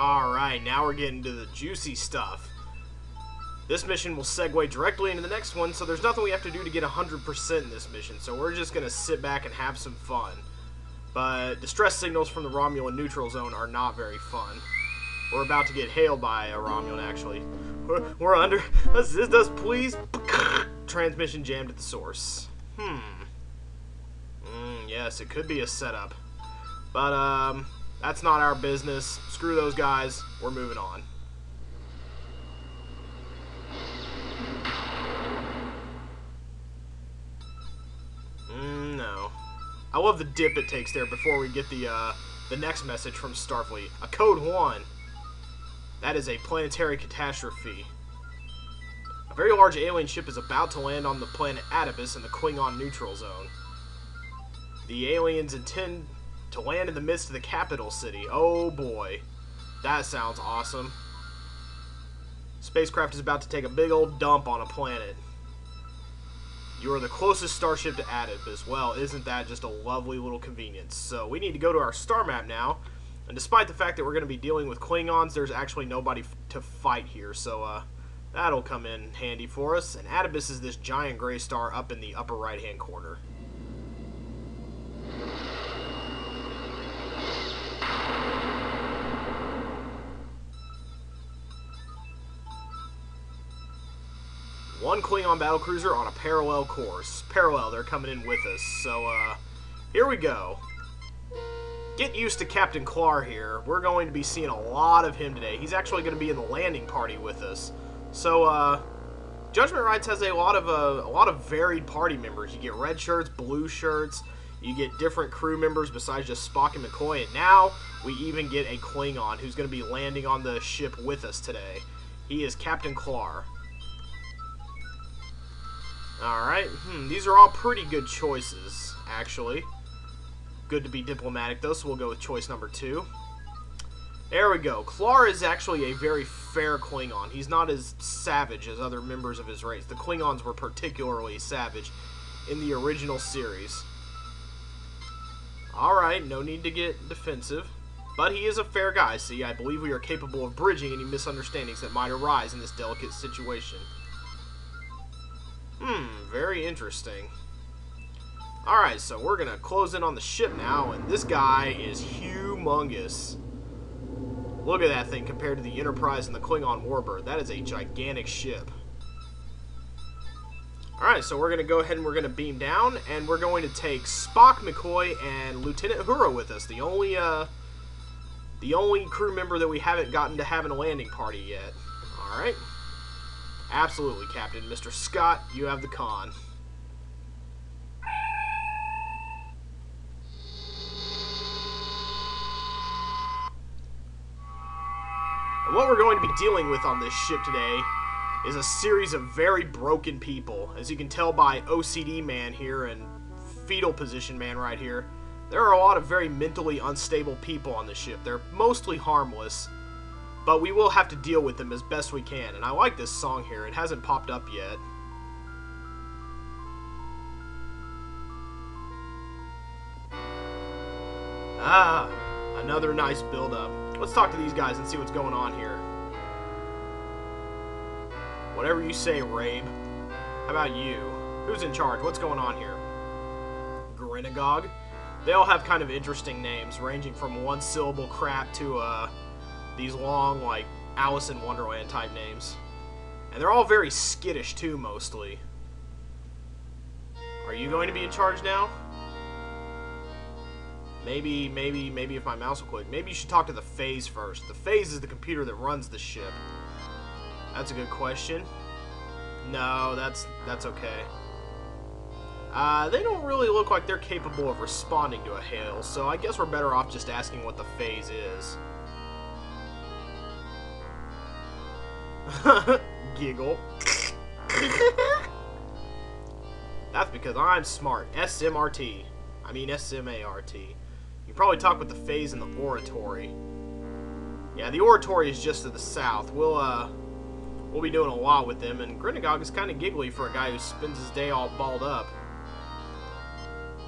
Alright, now we're getting to the juicy stuff. This mission will segue directly into the next one, so there's nothing we have to do to get 100% in this mission, so we're just going to sit back and have some fun. But distress signals from the Romulan neutral zone are not very fun. We're about to get hailed by a Romulan, actually. We're under... Assist us, please. Transmission jammed at the source. Yes, it could be a setup. But, that's not our business. Screw those guys. We're moving on. No. I love the dip it takes there before we get the next message from Starfleet. A Code 1. That is a planetary catastrophe. A very large alien ship is about to land on the planet Adibus in the Klingon neutral zone. The aliens intend to land in the midst of the capital city. Oh boy. That sounds awesome. Spacecraft is about to take a big old dump on a planet. You are the closest starship to Adibus. Well, isn't that just a lovely little convenience? So we need to go to our star map now. And despite the fact that we're going to be dealing with Klingons, there's actually nobody to fight here. So that'll come in handy for us. And Adibus is this giant gray star up in the upper right-hand corner. One Klingon battlecruiser on a parallel course. Parallel, they're coming in with us. So, here we go. Get used to Captain Klar here. We're going to be seeing a lot of him today. He's actually going to be in the landing party with us. So, Judgment Rites has a lot of varied party members. You get red shirts, blue shirts. You get different crew members besides just Spock and McCoy. And now, we even get a Klingon who's going to be landing on the ship with us today. He is Captain Klar. Alright, these are all pretty good choices, actually. Good to be diplomatic, though, so we'll go with choice number 2. There we go. Klar is actually a very fair Klingon. He's not as savage as other members of his race. The Klingons were particularly savage in the original series. Alright, no need to get defensive. But he is a fair guy, see? I believe we are capable of bridging any misunderstandings that might arise in this delicate situation. Very interesting. Alright, so we're going to close in on the ship now, and this guy is humongous. Look at that thing compared to the Enterprise and the Klingon Warbird. That is a gigantic ship. Alright, so we're going to go ahead and we're going to beam down, and we're going to take Spock, McCoy, and Lieutenant Uhura with us. The only crew member that we haven't gotten to have in a landing party yet. Alright. Absolutely, Captain. Mr. Scott, you have the con. And what we're going to be dealing with on this ship today is a series of very broken people. As you can tell by OCD man here and fetal position man right here, there are a lot of very mentally unstable people on the ship. They're mostly harmless, but we will have to deal with them as best we can. And I like this song here. It hasn't popped up yet. Ah, another nice build-up. Let's talk to these guys and see what's going on here. Whatever you say, Rabe. How about you? Who's in charge? What's going on here? Grinagog? They all have kind of interesting names, ranging from one-syllable crap to, these long, like, Alice in Wonderland type names. And they're all very skittish, too, mostly. Are you going to be in charge now? Maybe if my mouse will click. Maybe you should talk to the Phase first. The Phase is the computer that runs the ship. That's a good question. No, that's okay. They don't really look like they're capable of responding to a hail, so I guess we're better off just asking what the Phase is. Giggle. That's because I'm smart. SMRT. I mean SMART. You can probably talk with the Phase in the oratory. Yeah, the oratory is just to the south. We'll be doing a lot with them, and Grinagog is kind of giggly for a guy who spends his day all balled up.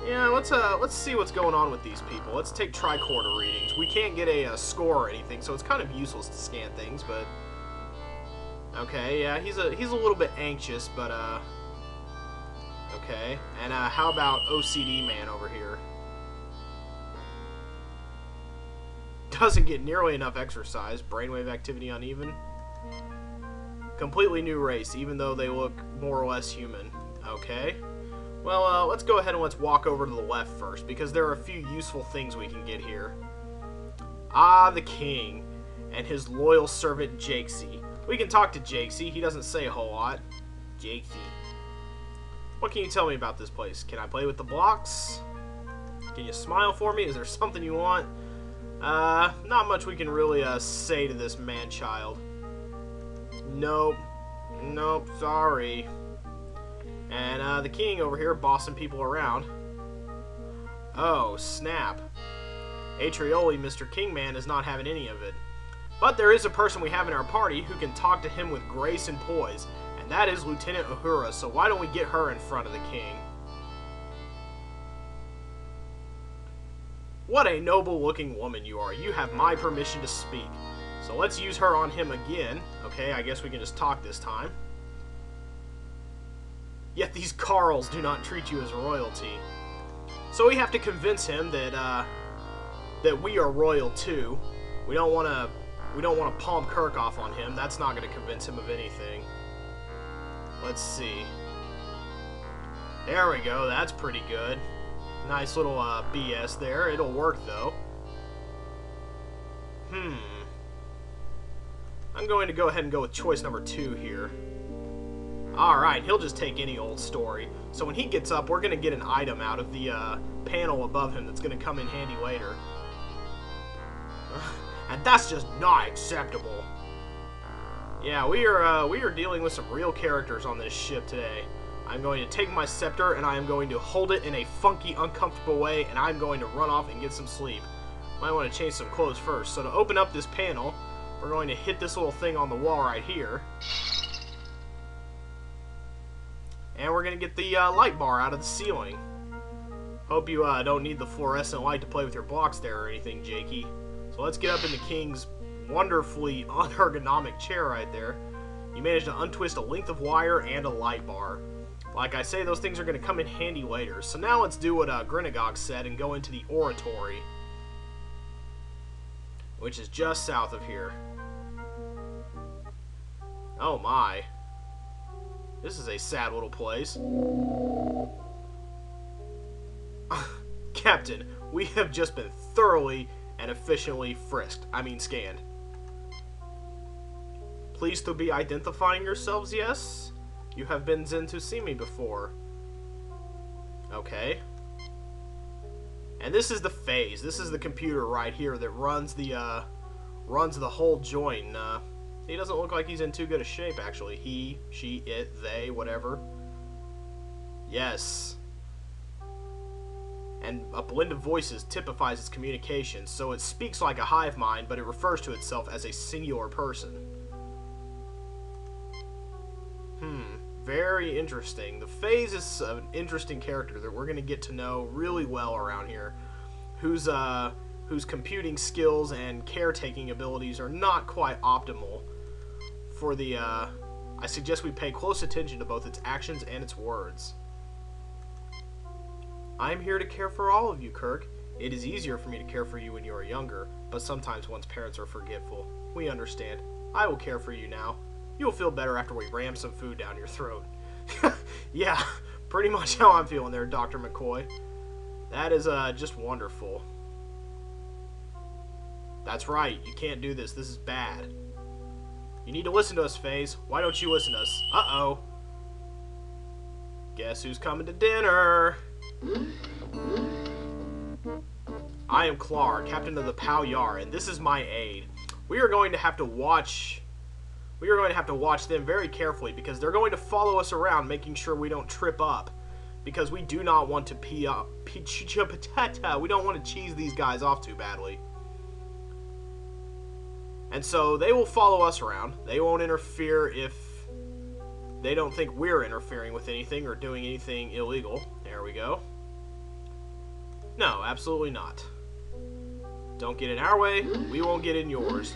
Yeah, let's see what's going on with these people. Let's take tricorder readings. We can't get a score or anything, so it's kind of useless to scan things, but okay, yeah, he's a little bit anxious, but okay. And how about OCD man over here? Doesn't get nearly enough exercise. Brainwave activity uneven. Completely new race, even though they look more or less human. Okay. Well, let's go ahead and let's walk over to the left first, because there are a few useful things we can get here. Ah, the king, and his loyal servant Jakesy. We can talk to Jakesy. He doesn't say a whole lot. Jakesy. What can you tell me about this place? Can I play with the blocks? Can you smile for me? Is there something you want? Not much we can really, say to this man-child. Nope. Nope, sorry. And, the king over here bossing people around. Oh, snap. Atrioli, Mr. Kingman, is not having any of it. But there is a person we have in our party who can talk to him with grace and poise, and that is Lieutenant Uhura, so why don't we get her in front of the king? What a noble-looking woman you are. You have my permission to speak. So let's use her on him again. Okay, I guess we can just talk this time. Yet these Carls do not treat you as royalty. So we have to convince him that that we are royal too. We don't want to palm Kirk off on him. That's not going to convince him of anything. Let's see. There we go. That's pretty good. Nice little BS there. It'll work though. I'm going to go ahead and go with choice number 2 here. Alright, he'll just take any old story. So when he gets up, we're going to get an item out of the panel above him that's going to come in handy later. And that's just not acceptable. Yeah, we are dealing with some real characters on this ship today. I'm going to take my scepter and I am going to hold it in a funky, uncomfortable way, and I'm going to run off and get some sleep. Might want to change some clothes first. So to open up this panel, we're going to hit this little thing on the wall right here. And we're going to get the light bar out of the ceiling. Hope you don't need the fluorescent light to play with your blocks there or anything, Jakey. So let's get up in the king's wonderfully unergonomic chair right there. You managed to untwist a length of wire and a light bar. Like I say, those things are going to come in handy later. So now let's do what Grinagog said and go into the oratory, which is just south of here. Oh my. This is a sad little place. Captain, we have just been thoroughly and efficiently frisked. I mean scanned. Pleased to be identifying yourselves, yes? You have been in to see me before. Okay. And this is the phase. This is the computer right here that runs the whole joint. He doesn't look like he's in too good a shape, actually. He, she, it, they, whatever. Yes. And a blend of voices typifies its communications, so it speaks like a hive mind, but it refers to itself as a singular person. Very interesting. The Phase is an interesting character that we're going to get to know really well around here, whose computing skills and caretaking abilities are not quite optimal. For the, I suggest we pay close attention to both its actions and its words. I'm here to care for all of you, Kirk. It is easier for me to care for you when you are younger, but sometimes one's parents are forgetful. We understand. I will care for you now. You'll feel better after we ram some food down your throat. Yeah, pretty much how I'm feeling there, Dr. McCoy. That is, just wonderful. That's right, you can't do this. This is bad. You need to listen to us, Phase. Why don't you listen to us? Uh-oh. Guess who's coming to dinner? I am Klar, captain of the Pao Yar, and this is my aide. We are going to have to watch them very carefully because they're going to follow us around, making sure we don't trip up. Because we do not want to we don't want to cheese these guys off too badly. And so they will follow us around. They won't interfere if they don't think we're interfering with anything or doing anything illegal. There we go. No, absolutely not. Don't get in our way, we won't get in yours.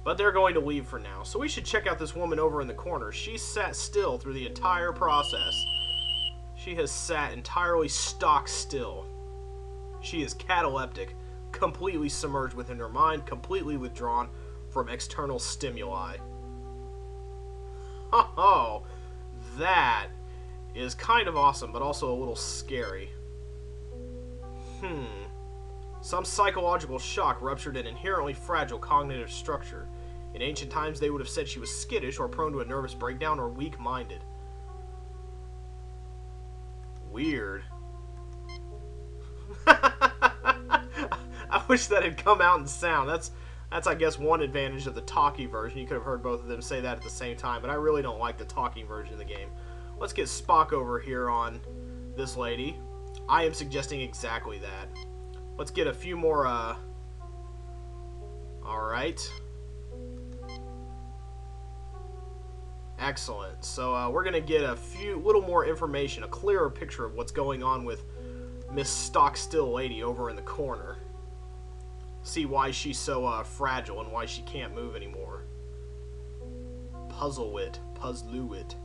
But they're going to leave for now, so we should check out this woman over in the corner. She sat still through the entire process. She has sat entirely stock still. She is cataleptic, completely submerged within her mind, completely withdrawn from external stimuli. Oh, that is kind of awesome, but also a little scary. Some psychological shock ruptured an inherently fragile cognitive structure. In ancient times, they would have said she was skittish or prone to a nervous breakdown or weak-minded. Weird. I wish that had come out in sound. That's I guess one advantage of the talkie version. You could have heard both of them say that at the same time, but I really don't like the talking version of the game. Let's get Spock over here on this lady. I am suggesting exactly that. Let's get a few more, alright. Excellent. So, we're gonna get a little more information, a clearer picture of what's going on with Miss Stock-Still Lady over in the corner. See why she's so, fragile and why she can't move anymore. Puzzlewit. Puzzlewit.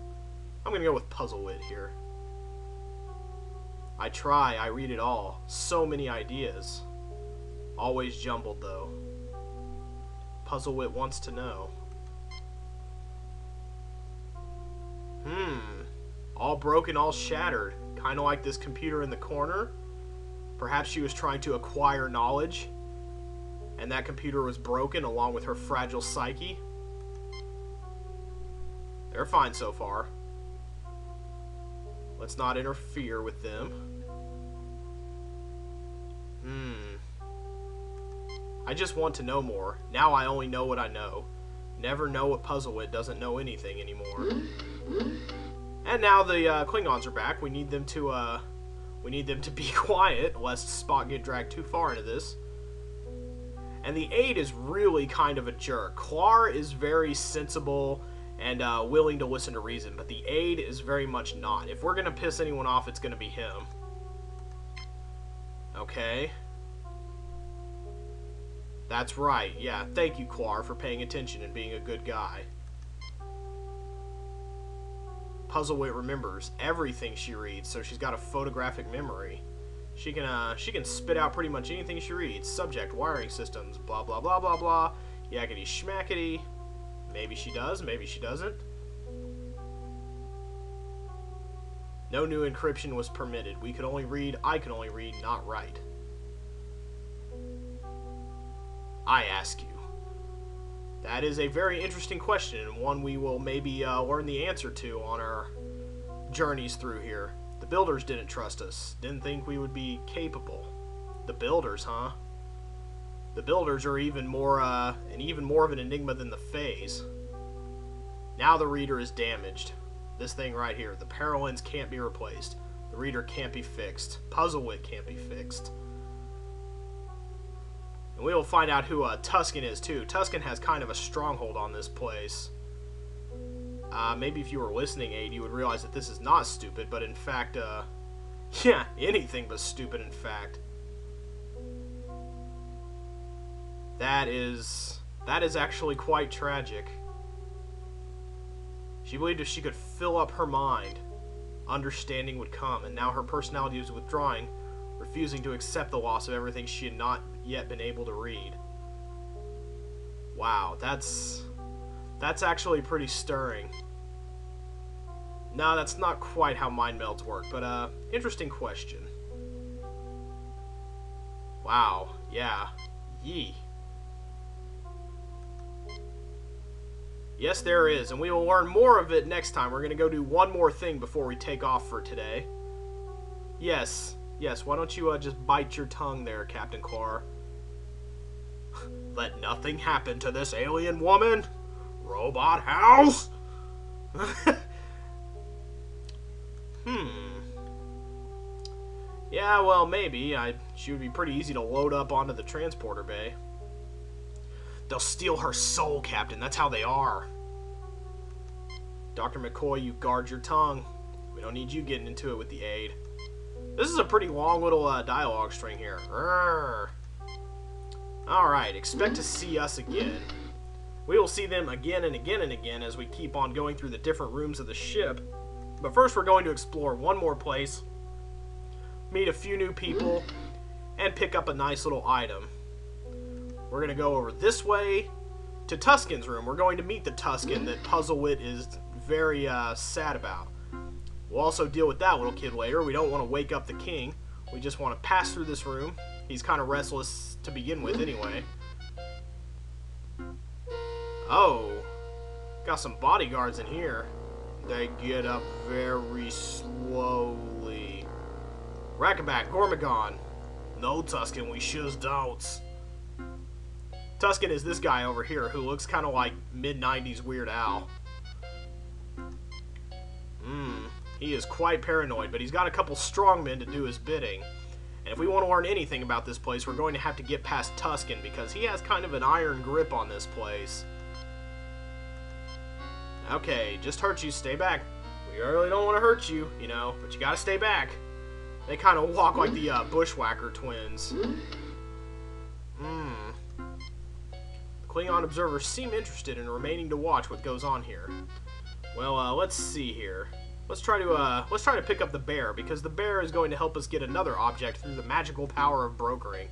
I'm gonna go with Puzzlewit here. I try, I read it all. So many ideas. Always jumbled, though. Puzzlewit wants to know. All broken, all shattered. Kind of like this computer in the corner. Perhaps she was trying to acquire knowledge, and that computer was broken along with her fragile psyche. They're fine so far. Let's not interfere with them. I just want to know more. Now I only know what I know. Never know what Puzzlewit doesn't know anything anymore. And now the Klingons are back. We need them to be quiet, lest Spock get dragged too far into this. And the aide is really kind of a jerk. Klar is very sensible and willing to listen to reason, but the aide is very much not. If we're going to piss anyone off, it's going to be him. Okay. That's right. Yeah, thank you, Klar, for paying attention and being a good guy. Puzzlewit remembers everything she reads, so she's got a photographic memory. She can spit out pretty much anything she reads. Subject, wiring systems, blah, blah, blah, blah, blah. Yakety schmackety. Maybe she does, maybe she doesn't. No new encryption was permitted. I could only read, not write. I ask you. That is a very interesting question, and one we will maybe learn the answer to on our journeys through here. The Builders didn't trust us. Didn't think we would be capable. The Builders, huh? The Builders are even more of an enigma than the Phase. Now the reader is damaged. This thing right here. The Paralens can't be replaced. The reader can't be fixed. Puzzlewit can't be fixed. And we will find out who Tusken is, too. Tusken has kind of a stronghold on this place. Maybe if you were listening, Aide, you would realize that this is not stupid, but in fact, yeah, anything but stupid, in fact. That is actually quite tragic. She believed if she could fill up her mind, understanding would come, and now her personality is withdrawing, refusing to accept the loss of everything she had not yet been able to read. Wow, that's actually pretty stirring. No, that's not quite how mind melds work, but interesting question. Wow, yeah. Yee. Yes, there is, and we will learn more of it next time. We're going to go do one more thing before we take off for today. Yes, why don't you just bite your tongue there, Captain Klar? Let nothing happen to this alien woman. Robot house? Yeah, well, maybe. She would be pretty easy to load up onto the transporter bay. They'll steal her soul, Captain. That's how they are. Dr. McCoy, you guard your tongue. We don't need you getting into it with the aide. This is a pretty long little dialogue string here. Alright, expect to see us again. We will see them again and again and again as we keep on going through the different rooms of the ship. But first we're going to explore one more place, meet a few new people, and pick up a nice little item. We're going to go over this way to Tuscan's room. We're going to meet the Tuscan that Puzzlewit is very sad about. We'll also deal with that little kid later. We don't want to wake up the king. We just want to pass through this room. He's kind of restless to begin with anyway. Oh, got some bodyguards in here. They get up very slowly. Rackaback, Gormagon. No, Tuscan, we shoes don't. Tuscan is this guy over here who looks kind of like mid-90s Weird Al. He is quite paranoid, but he's got a couple strongmen to do his bidding. And if we want to learn anything about this place, we're going to have to get past Tuscan, because he has kind of an iron grip on this place. Okay, just hurt you, stay back. We really don't want to hurt you, you know, but you gotta stay back. They kind of walk like the Bushwhacker twins. Klingon observers seem interested in remaining to watch what goes on here. Well, let's see here. Let's try to pick up the bear, because the bear is going to help us get another object through the magical power of brokering.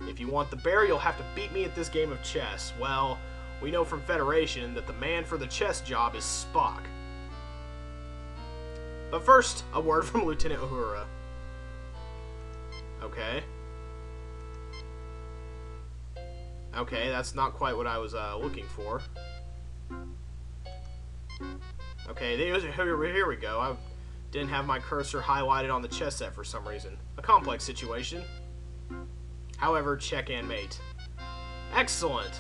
If you want the bear, you'll have to beat me at this game of chess. Well, we know from Federation that the man for the chess job is Spock. But first, a word from Lieutenant Uhura. Okay. Okay, that's not quite what I was looking for. Okay, here we go. I didn't have my cursor highlighted on the chess set for some reason. A complex situation. However, check and mate. Excellent!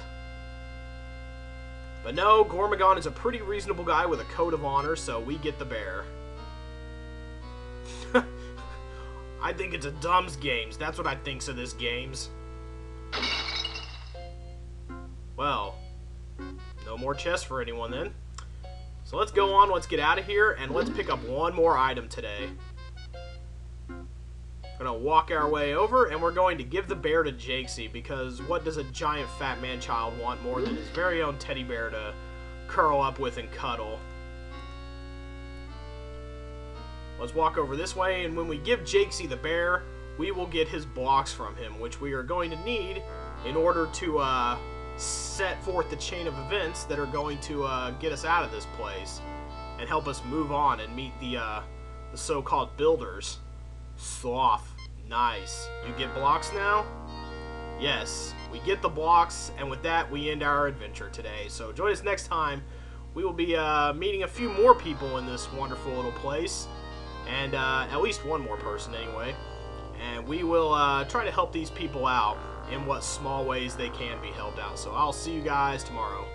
But no, Gormagon is a pretty reasonable guy with a code of honor, so we get the bear. I think it's a dumb's games. That's what I thinks of this games. Well, no more chess for anyone then. So let's go on, let's get out of here, and let's pick up one more item today. We're going to walk our way over, and we're going to give the bear to Jakesy, because what does a giant fat man-child want more than his very own teddy bear to curl up with and cuddle? Let's walk over this way, and when we give Jakesy the bear, we will get his blocks from him, which we are going to need in order to set forth the chain of events that are going to get us out of this place and help us move on and meet the so-called builders. Sloth. Nice. You get blocks now? Yes, we get the blocks, and with that, we end our adventure today. So join us next time. We will be meeting a few more people in this wonderful little place, and at least one more person anyway. And we will try to help these people out in what small ways they can be helped out. So I'll see you guys tomorrow.